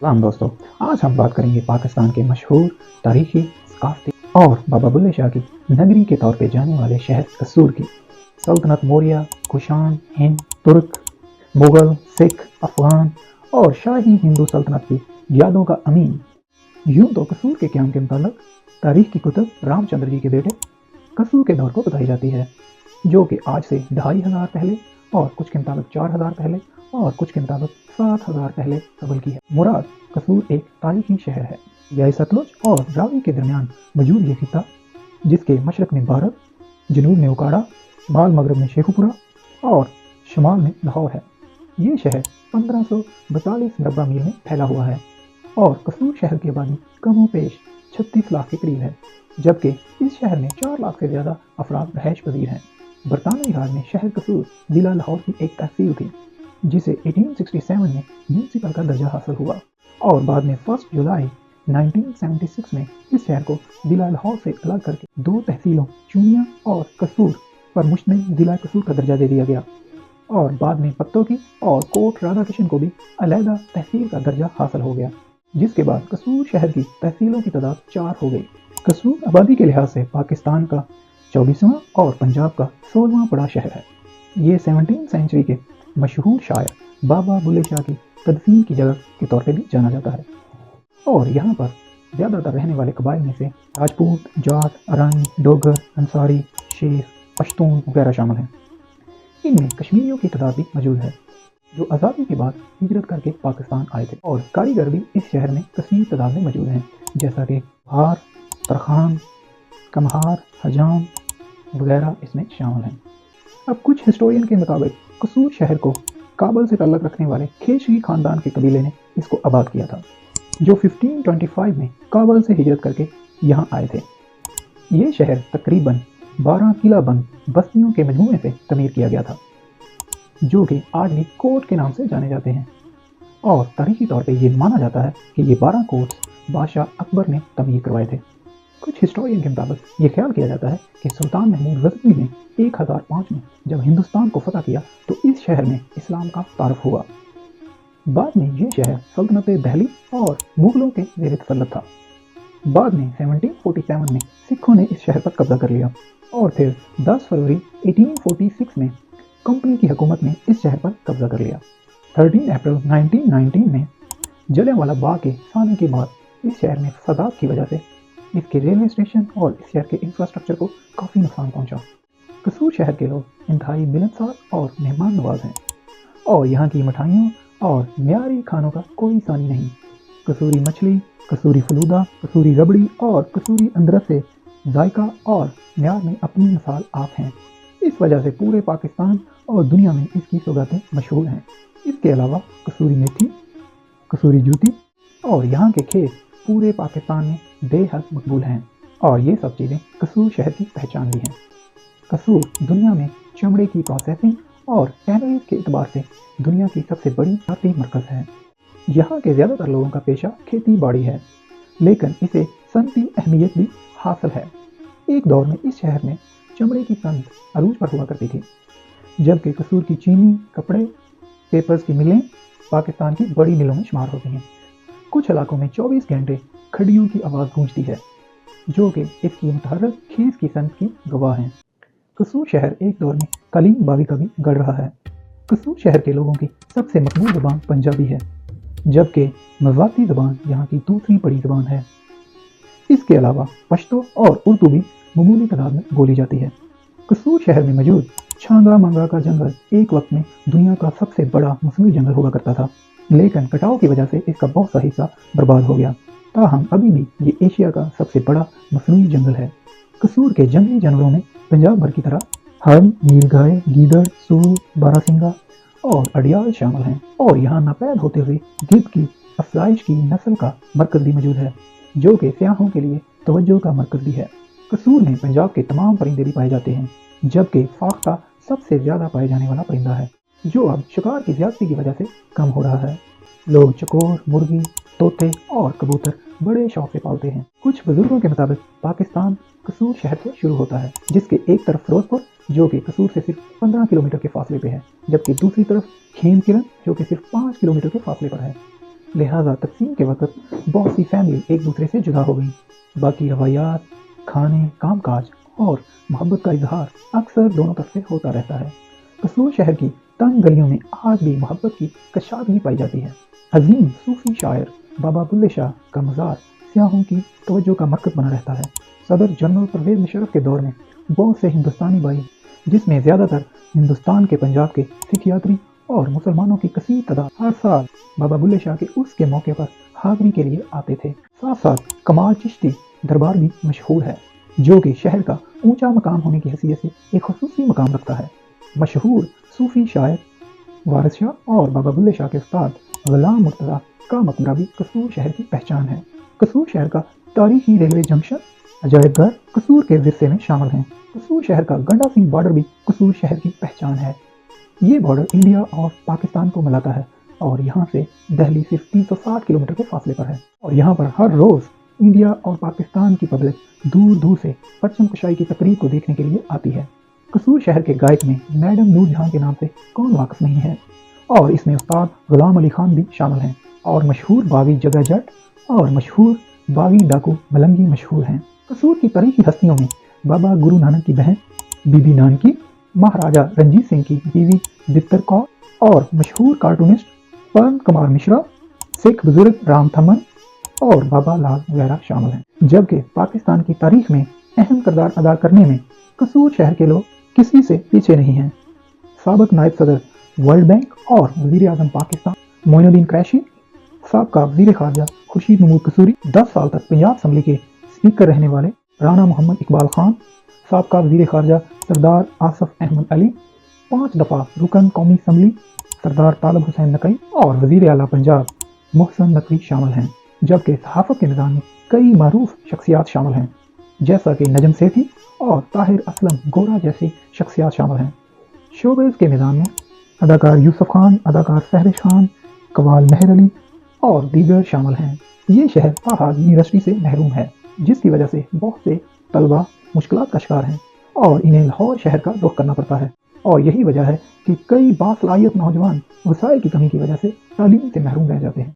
सलाम दोस्तों। आज हम बात करेंगे पाकिस्तान के मशहूर तारीखी, सकाफती और बाबा बुल्ले शाह की नगरी के तौर पे जाने वाले शहर कसूर की। सल्तनत मौर्य, कुषाण, हिंद, तुर्क, मुगल, सिख, अफगान और शाही हिंदू सल्तनत की यादों का अमीन। यूं तो कसूर के क़याम के मुताबिक तारीख की कुतुब रामचंद्र जी के बेटे कसूर के दौर को बताई जाती है, जो कि आज से 2500 पहले और कुछ के मुताबिक 4000 पहले और कुछ के मुताबिक 7000 पहले कबल की है। मुराद कसूर एक तारीखी शहर है। यह सतलुज और रावी के दरमियान मौजूद ये खिता, जिसके मशरक में भारत, जनूब में उकाड़ा, शुमाल मगरब में शेखुपुरा और शुमाल में लाहौर है। ये शहर 1542 मरबा मील में फैला हुआ है और कसूर शहर की आबादी कमोपेश 36 लाख के करीब है, जबकि इस शहर में 4 लाख से ज़्यादा अफराद रहायश पजीर हैं। बरतानवी राज में शहर कसूर जिला लाहौर की एक तहसील थी, जिसे 1867 में म्यूनसिपल का दर्जा हासिल हुआ और बाद में 1 जुलाई 1976 में इस शहर को जिला लाहौर से अलग करके 2 तहसीलों चूनिया और कसूर पर मुश्तमिल जिला कसूर का दर्जा दे दिया गया और बाद में पत्तोकी और कोट राधा किशन को भी अलहदा तहसील का दर्जा हासिल हो गया, जिसके बाद कसूर शहर की तहसीलों की तादाद 4 हो गई। कसूर आबादी के लिहाज से पाकिस्तान का 24वां और पंजाब का 16वां बड़ा शहर है। ये 17वीं सेंचुरी के मशहूर शायर बाबा बुल्ले शाह की तदफीन की जगह के तौर पे भी जाना जाता है और यहाँ पर ज़्यादातर रहने वाले कबाइल में से राजपूत, जाट, अरंग, डोगर, अंसारी, शेख, पश्तून वगैरह शामिल हैं। इनमें कश्मीरियों की तादाद भी मौजूद है, जो आज़ादी के बाद हिजरत करके पाकिस्तान आए थे और कारीगर भी इस शहर में कसीर तादाद में मौजूद हैं, जैसा कि हार, तरखान, कमहार, हजाम वगैरह इसमें शामिल हैं। अब कुछ हिस्टोरियन के मुताबिक कसूर शहर को काबल से ताल्लुक़ रखने वाले खेशगी खानदान के कबीले ने इसको आबाद किया था, जो 1525 में काबल से हिजरत करके यहाँ आए थे। ये शहर तकरीबन 12 किलाबंद बस्तियों के मजमूए से तमीर किया गया था, जो कि आज भी कोट के नाम से जाने जाते हैं और तारीखी तौर पे ये माना जाता है कि ये 12 कोट्स बादशाह अकबर ने तमीर करवाए थे। कुछ हिस्टोरियन के मुताबिक ये ख्याल किया जाता है कि सुल्तान महमूद गजनवी ने 1005 में जब हिंदुस्तान को फतह किया तो इस शहर में इस्लाम का तारुफ हुआ। बाद में ये शहर सल्तनत दिल्ली और मुगलों के ज़ेर तसल्लुत था। बाद में 1747 में सिखों ने इस शहर पर कब्जा कर लिया और फिर 10 फरवरी 1846 में कंपनी की हुकूमत ने इस शहर पर कब्जा कर लिया। 13 अप्रैल 1919 में जलियांवाला बाग के साने के बाद इस शहर में फसादात की वजह से इसके रेलवे स्टेशन और इस शहर के इंफ्रास्ट्रक्चर को काफ़ी नुकसान पहुंचा। कसूर शहर के लोग इंतहाई मिलनसार और मेहमान नवाज हैं और यहाँ की मिठाइयों और म्यारी खानों का कोई सानी नहीं। कसूरी मछली, कसूरी फलूदा, कसूरी रबड़ी और कसूरी अंदरस से जायका और म्यार में अपनी मिसाल आप हैं। इस वजह से पूरे पाकिस्तान और दुनिया में इसकी सौगातें मशहूर हैं। इसके अलावा कसूरी मेथी, कसूरी जूती और यहाँ के खेत पूरे पाकिस्तान में बेहद मकबूल हैं और ये सब चीज़ें कसूर शहर की पहचान भी हैं। कसूर दुनिया में चमड़े की प्रोसेसिंग और टैनरीज के एतबार से दुनिया की सबसे बड़ी आर्थिक मरकज़ है। यहाँ के ज़्यादातर लोगों का पेशा खेती बाड़ी है, लेकिन इसे सनती अहमियत भी हासिल है। एक दौर में इस शहर में चमड़े की सनत अरूज पर हुआ करती थी, जबकि कसूर की चीनी, कपड़े, पेपर्स की मिलें पाकिस्तान की बड़ी मिलों में शुमार होती हैं। कुछ इलाकों में 24 घंटे खड़ियों की आवाज़ गूंजती है, जो कि इसकी मुतहर्रिक खेस की सनत की गवाह हैं। कसूर शहर एक दौर में कलीम बावी का भी गढ़ रहा है। कसूर शहर के लोगों की सबसे मकबूल ज़बान पंजाबी है, जबकि मज़ाती ज़बान यहाँ की दूसरी बड़ी ज़बान है। इसके अलावा पश्तो और उर्दू भी मामूली तादाद में बोली जाती है। कसूर शहर में मौजूद छांगा मांगा का जंगल एक वक्त में दुनिया का सबसे बड़ा मौसमी जंगल हुआ करता था, लेकिन कटाव की वजह से इसका बहुत सा हिस्सा बर्बाद हो गया। ताहम अभी भी ये एशिया का सबसे बड़ा मौसमी जंगल है। कसूर के जंगली जानवरों में पंजाब भर की तरह हरण, नीलगाय, गीदड़, सूर, बारासिंगा और अडियाल शामिल हैं और यहाँ नापैद होते हुए गिद्ध की अफजाइश की नस्ल का मरकज़ भी मौजूद है, जो कि सयाहों के लिए तवज्जो का मरकज़ भी है। कसूर में पंजाब के तमाम परिंदे भी पाए जाते हैं, जबकि फाख्ता सबसे ज़्यादा पाए जाने वाला परिंदा है, जो अब शिकार की ज़्यादती की वजह से कम हो रहा है। लोग चकोर, मुर्गी, तोते और कबूतर बड़े शौक से पालते हैं। कुछ बुजुर्गों के मुताबिक पाकिस्तान कसूर शहर से शुरू होता है, जिसके एक तरफ फिरोजपुर, जो कि कसूर से सिर्फ 15 किलोमीटर के फासले पे है, जबकि दूसरी तरफ खेम किरण, जो कि सिर्फ 5 किलोमीटर के फासले पर है। लिहाजा तकसीम के वक्त बहुत सी फैमिली एक दूसरे से जुदा हो गई। बाकी रवायात, खाने, कामकाज और मोहब्बत का इजहार अक्सर दोनों तरफ से होता रहता है। कसूर शहर की तंग गलियों में आज भी मोहब्बत की कशादगी पाई जाती है। अजीम सूफी शायर बाबा बुल्ले शाह का मज़ार सियाहों की तवज्जो का मरकज बना रहता है। सदर जनरल परवेज मुशर्रफ के दौर में बहुत से हिंदुस्तानी भाई, जिसमें ज़्यादातर हिंदुस्तान के पंजाब के सिख यात्री और मुसलमानों की कसीर तादाद, हर साल बाबा बुल्ले शाह के उर्स के मौके पर हाज़री के लिए आते थे। साथ साथ कमाल चिश्ती दरबार भी मशहूर है, जो कि शहर का ऊंचा मकाम होने की हैसियत से एक खुसूसी मकाम रखता है। मशहूर सूफी शायर वारिस शाह और बाबा बुल्ले शाह के उस्ताद गुलाम मुर्तज़ा का मकबरा भी कसूर शहर की पहचान है। कसूर शहर का तारीखी रेलवे जंक्शन, अजायबघर कसूर के विरसे में शामिल हैं। कसूर शहर का गंडा सिंह बॉर्डर भी कसूर शहर की पहचान है। ये बॉर्डर इंडिया और पाकिस्तान को मिलाता है और यहाँ से दिल्ली सिर्फ 360 किलोमीटर के फासले पर है। और यहाँ पर हर रोज़ इंडिया और पाकिस्तान की पब्लिक दूर दूर से परचम कुशाई की तकरीब को देखने के लिए आती है। कसूर शहर के गायक में मैडम नूर जहां के नाम से कौन वाकिफ नहीं है, और इसमें उस्ताद गुलाम अली खान भी शामिल हैं। और मशहूर बागी जगह जट और मशहूर बागी डाकू मलंगी मशहूर हैं। कसूर की तारीखी हस्तियों में बाबा गुरु नानक की बहन बीबी नानकी, महाराजा रंजीत सिंह की बीवी दित्तर कौर और मशहूर कार्टूनिस्ट पवन कुमार मिश्रा, सिख बुजुर्ग राम थमन और बाबा लाल वगैरह शामिल हैं। जबकि पाकिस्तान की तारीख में अहम किरदार अदा करने में कसूर शहर के लोग किसी से पीछे नहीं हैं। साबिक नायब सदर वर्ल्ड बैंक और वज़ीर आज़म पाकिस्तान मोइनुद्दीन कुरैशी, साबका वज़ीर ख़ारजा खुर्शीद महमूद कसूरी, 10 साल तक पंजाब असम्बली के स्पीकर रहने वाले राना मोहम्मद इकबाल खान, साबका वज़ीर ख़ारजा सरदार आसफ अहमद अली, 5 दफ़ा रुकन कौमी असम्बली सरदार तालब हुसैन नकवी और वज़ीर आला पंजाब मोहसन नकवी शामिल हैं। जबकि सहाफ़त के निज़ाम में कई मारूफ शख्सियात शामिल हैं, जैसा कि नजम सेठी और ताहिर असलम गोरा जैसी शख्सियात शामिल हैं। शोबिज़ के निज़ाम में अदाकार यूसुफ खान, अदाकार फहरिश खान, कवाल मेहर अली और दीगर शामिल हैं। ये शहर फहाद यूनिवर्सिटी से महरूम है, जिसकी वजह से बहुत से तलबा मुश्किलात का शिकार हैं और इन्हें लाहौर शहर का रुख करना पड़ता है। और यही वजह है कि कई बासलाहियत नौजवान वसाइल की कमी की वजह से तालीम से महरूम रह जाते हैं।